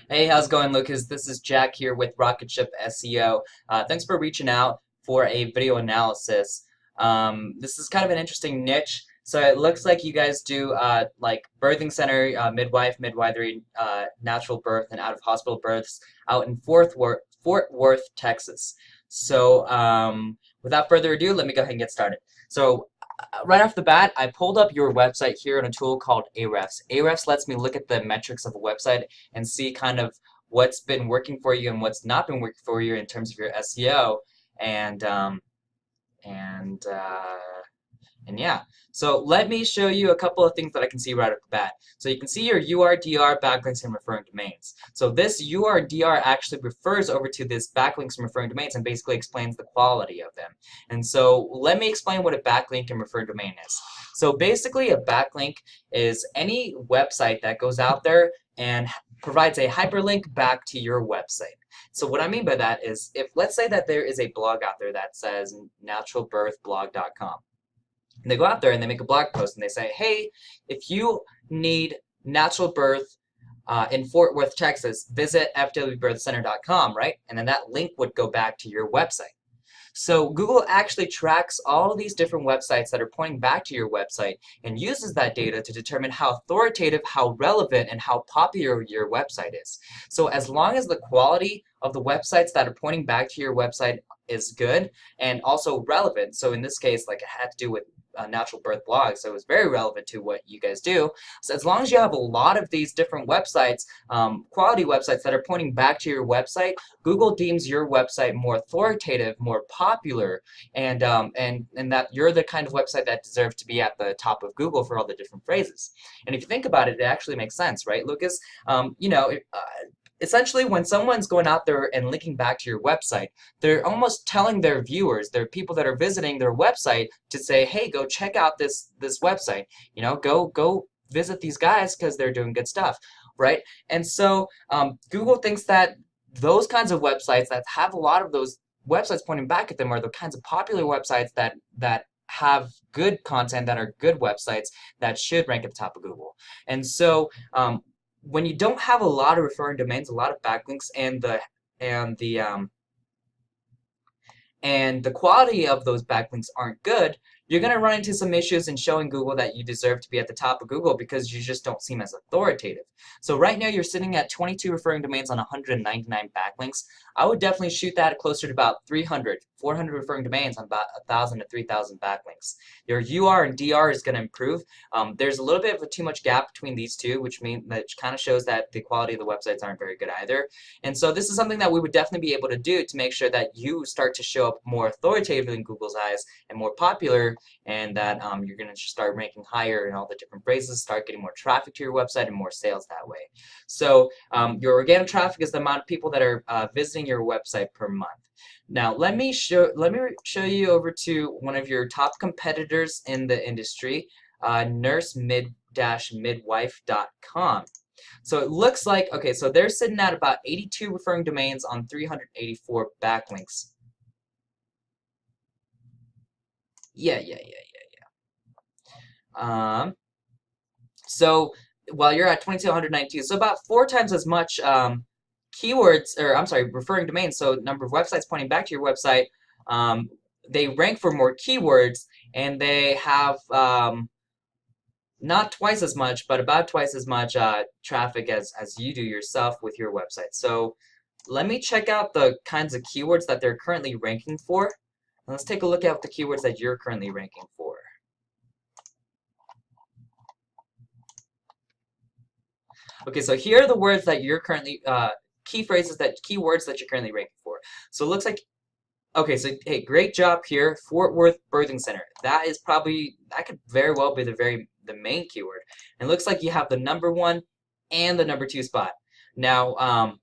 Hey, how's it going, Lucas? This is Jack here with Rocket Ship SEO. Thanks for reaching out for a video analysis. This is kind of an interesting niche. So it looks like you guys do like birthing center, midwifery, natural birth, and out of hospital births out in Fort Worth, Texas. So without further ado, let me go ahead and get started. So right off the bat, I pulled up your website here on a tool called Ahrefs. Ahrefs lets me look at the metrics of a website and see kind of what's been working for you and what's not been working for you in terms of your SEO. And and uh, and yeah, so let me show you a couple of things that I can see right off the bat. So you can see your URDR backlinks and referring domains. So this URDR actually refers over to this backlinks and referring domains and basically explains the quality of them. And so let me explain what a backlink and referring domain is. So basically a backlink is any website that goes out there and provides a hyperlink back to your website. So what I mean by that is if let's say that there is a blog out there that says naturalbirthblog.com. And they go out there and they make a blog post and they say, hey, if you need natural birth in Fort Worth, Texas, visit fwbirthcenter.com, right? And then that link would go back to your website. So Google actually tracks all of these different websites that are pointing back to your website and uses that data to determine how authoritative, how relevant, and how popular your website is. So as long as the quality of the websites that are pointing back to your website is good and also relevant, so in this case, like it had to do with natural birth blog, so it was very relevant to what you guys do. So as long as you have a lot of these different websites, quality websites that are pointing back to your website, Google deems your website more authoritative, more popular, and that you're the kind of website that deserves to be at the top of Google for all the different phrases. And if you think about it, it actually makes sense, right, Lucas? Essentially, when someone's going out there and linking back to your website, they're almost telling their viewers, their people that are visiting their website, to say, hey, go check out this website. Go visit these guys because they're doing good stuff, right? And so Google thinks that those kinds of websites that have a lot of those websites pointing back at them are the kinds of popular websites that have good content, that are good websites that should rank at the top of Google. And so when you don't have a lot of referring domains, a lot of backlinks, and the quality of those backlinks aren't good, you're going to run into some issues in showing Google that you deserve to be at the top of Google because you just don't seem as authoritative. So right now you're sitting at 22 referring domains on 199 backlinks. I would definitely shoot that closer to about 300, 400 referring domains on about 1,000 to 3,000 backlinks. Your UR and DR is going to improve. There's a little bit of a too much gap between these two, which kind of shows that the quality of the websites aren't very good either. And so this is something that we would definitely be able to do to make sure that you start to show up more authoritative in Google's eyes and more popular, and that you're going to start ranking higher in all the different phrases, start getting more traffic to your website and more sales that way. So your organic traffic is the amount of people that are visiting your website per month. Now let me show you over to one of your top competitors in the industry, nurse-midwife.com. So it looks like, okay, so they're sitting at about 82 referring domains on 384 backlinks. Yeah. So while you're at 2,292, so about 4 times as much keywords, or I'm sorry, referring domains, so number of websites pointing back to your website, they rank for more keywords, and they have not twice as much, but about twice as much traffic as you do yourself with your website. So let me check out the kinds of keywords that they're currently ranking for. Let's take a look at the keywords that you're currently ranking for. Okay, so here are the words that you're currently, keywords that you're currently ranking for. So it looks like, okay, so hey, great job here, Fort Worth Birthing Center. That could very well be the main keyword. And it looks like you have the #1 and the #2 spot. Now,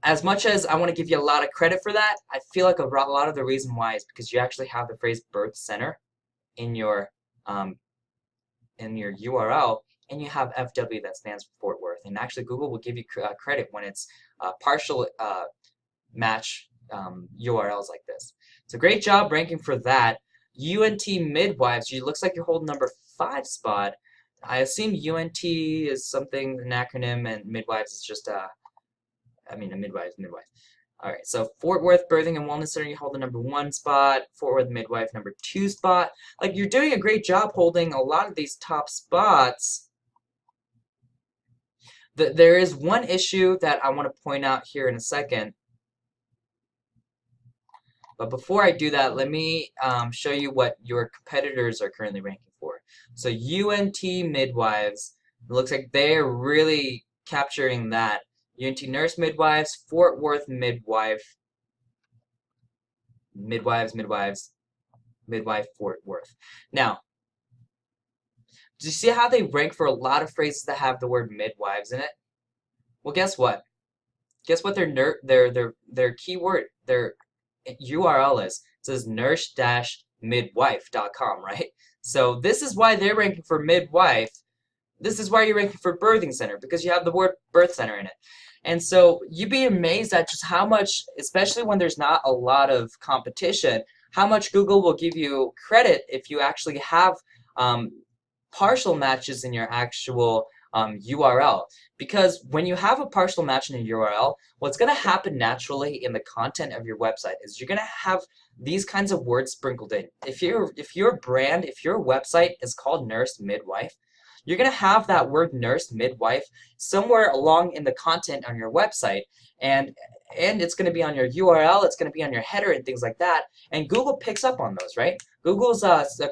as much as I want to give you a lot of credit for that, I feel like a lot of the reason why is because you actually have the phrase birth center in your URL, and you have FW that stands for Fort Worth. And actually, Google will give you credit when it's partial match URLs like this. So great job ranking for that. UNT Midwives, looks like you're holding #5 spot. I assume UNT is something, an acronym, and midwives is just I mean, a midwife. All right, so Fort Worth Birthing and Wellness Center, you hold the #1 spot. Fort Worth Midwife, #2 spot. Like, you're doing a great job holding a lot of these top spots. There is one issue that I want to point out here in a second. But before I do that, let me show you what your competitors are currently ranking for. So UNT Midwives, it looks like they're really capturing that. UNT Nurse Midwives, Fort Worth Midwife, Midwife Fort Worth. Now, do you see how they rank for a lot of phrases that have the word midwives in it? Well, guess what? Guess what their keyword, their URL is? It says nurse-midwife.com, right? So this is why they're ranking for midwife. This is why you're ranking for birthing center, because you have the word birth center in it. And so you'd be amazed at just how much, especially when there's not a lot of competition, how much Google will give you credit if you actually have partial matches in your actual URL. Because when you have a partial match in your URL, what's going to happen naturally in the content of your website is you're going to have these kinds of words sprinkled in. If your brand, if your website is called Nurse Midwife, you're going to have that word nurse midwife somewhere along in the content on your website, and it's going to be on your URL, it's going to be on your header and things like that, and Google picks up on those, right? Google's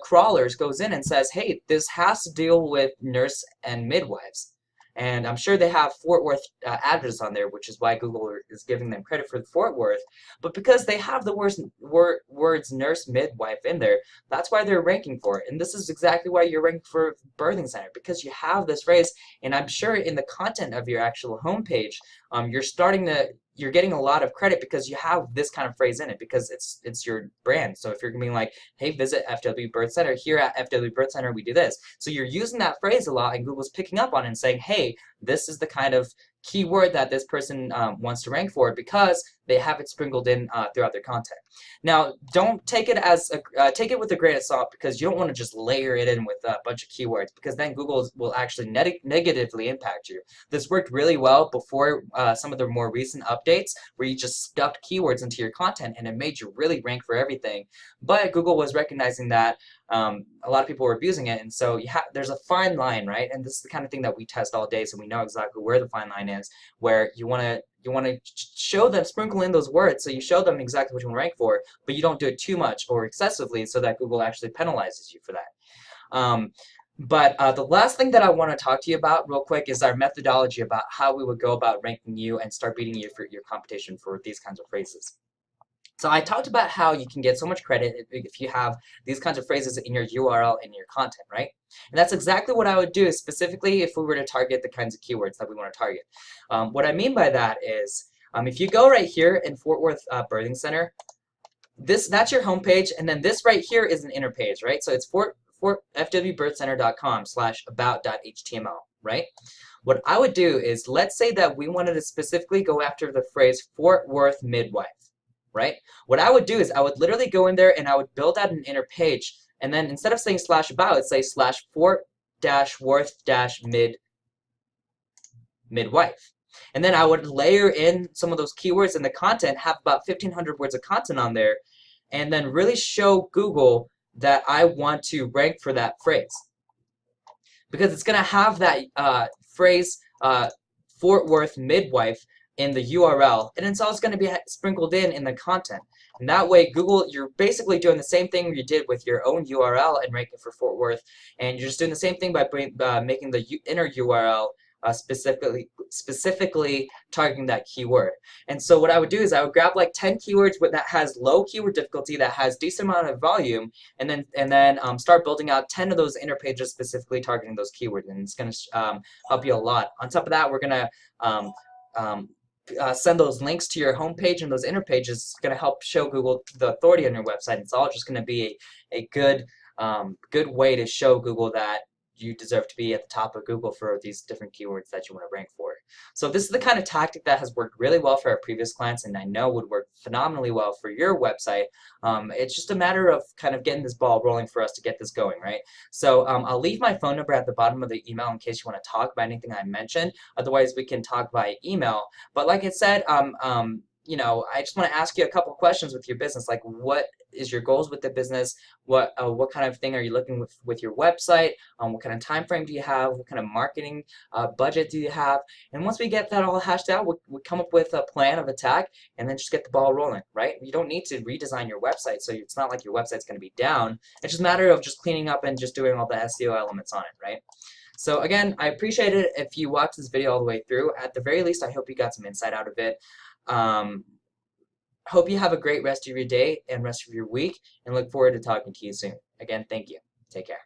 crawlers goes in and says, hey, this has to deal with nurse and midwives. And I'm sure they have Fort Worth address on there, which is why Google is giving them credit for the Fort Worth. But because they have the words nurse midwife in there, that's why they're ranking for it. And this is exactly why you're ranking for birthing center, because you have this phrase. And I'm sure in the content of your actual homepage, you're getting a lot of credit because you have this kind of phrase in it, because it's your brand. So if you're gonna be like, hey, visit FW Birth Center, here at FW Birth Center we do this. So you're using that phrase a lot, and Google's picking up on it and saying, hey, this is the kind of keyword that this person wants to rank for, because they have it sprinkled in throughout their content. Now, don't take it as take it with a grain of salt, because you don't want to just layer it in with a bunch of keywords, because then Google will actually negatively impact you. This worked really well before some of the more recent updates, where you just stuffed keywords into your content and it made you really rank for everything. But Google was recognizing that a lot of people were abusing it, and so there's a fine line, right? And this is the kind of thing that we test all day, so we know exactly where the fine line is, where you want to show them, sprinkle in those words, so you show them exactly what you want to rank for, but you don't do it too much or excessively, so that Google actually penalizes you for that. But the last thing that I want to talk to you about real quick is our methodology about how we would go about ranking you and start beating you for your competition for these kinds of phrases. So I talked about how you can get so much credit if you have these kinds of phrases in your URL and your content, right? And that's exactly what I would do, specifically if we were to target the kinds of keywords that we want to target. What I mean by that is, if you go right here in Fort Worth Birthing Center, that's your homepage, and then this right here is an inner page, right? So it's fwbirthcenter.com/about.html, right? What I would do is, let's say that we wanted to specifically go after the phrase Fort Worth Midwife, right? What I would do is I would literally go in there and I would build out an inner page, and then instead of saying /about, it'd say /Fort-Worth-Midwife. And then I would layer in some of those keywords in the content, have about 1,500 words of content on there, and then really show Google that I want to rank for that phrase. Because it's going to have that phrase, Fort Worth Midwife, in the URL, and it's also going to be sprinkled in the content. And that way, Google, you're basically doing the same thing you did with your own URL and ranking for Fort Worth, and you're just doing the same thing by making the inner URL specifically targeting that keyword. And so what I would do is I would grab like 10 keywords that has low keyword difficulty, that has decent amount of volume, and then start building out 10 of those inner pages specifically targeting those keywords, and it's going to help you a lot. On top of that, we're going to send those links to your homepage, and those inner pages is going to help show Google the authority on your website. It's all just going to be a good way to show Google that you deserve to be at the top of Google for these different keywords that you want to rank for. So this is the kind of tactic that has worked really well for our previous clients, and I know would work phenomenally well for your website. It's just a matter of kind of getting this ball rolling for us to get this going, right? So I'll leave my phone number at the bottom of the email in case you want to talk about anything I mentioned. Otherwise, we can talk via email. But like I said, you know, I just want to ask you a couple questions with your business, like what is your goals with the business? What kind of thing are you looking with your website? What kind of time frame do you have? What kind of marketing budget do you have? And once we get that all hashed out, we'll come up with a plan of attack and then just get the ball rolling, right? You don't need to redesign your website, so it's not like your website's going to be down. It's just a matter of just cleaning up and just doing all the SEO elements on it, right? So again, I appreciate it if you watch this video all the way through. At the very least, I hope you got some insight out of it. Hope you have a great rest of your day and rest of your week, and look forward to talking to you soon. Again, thank you. Take care.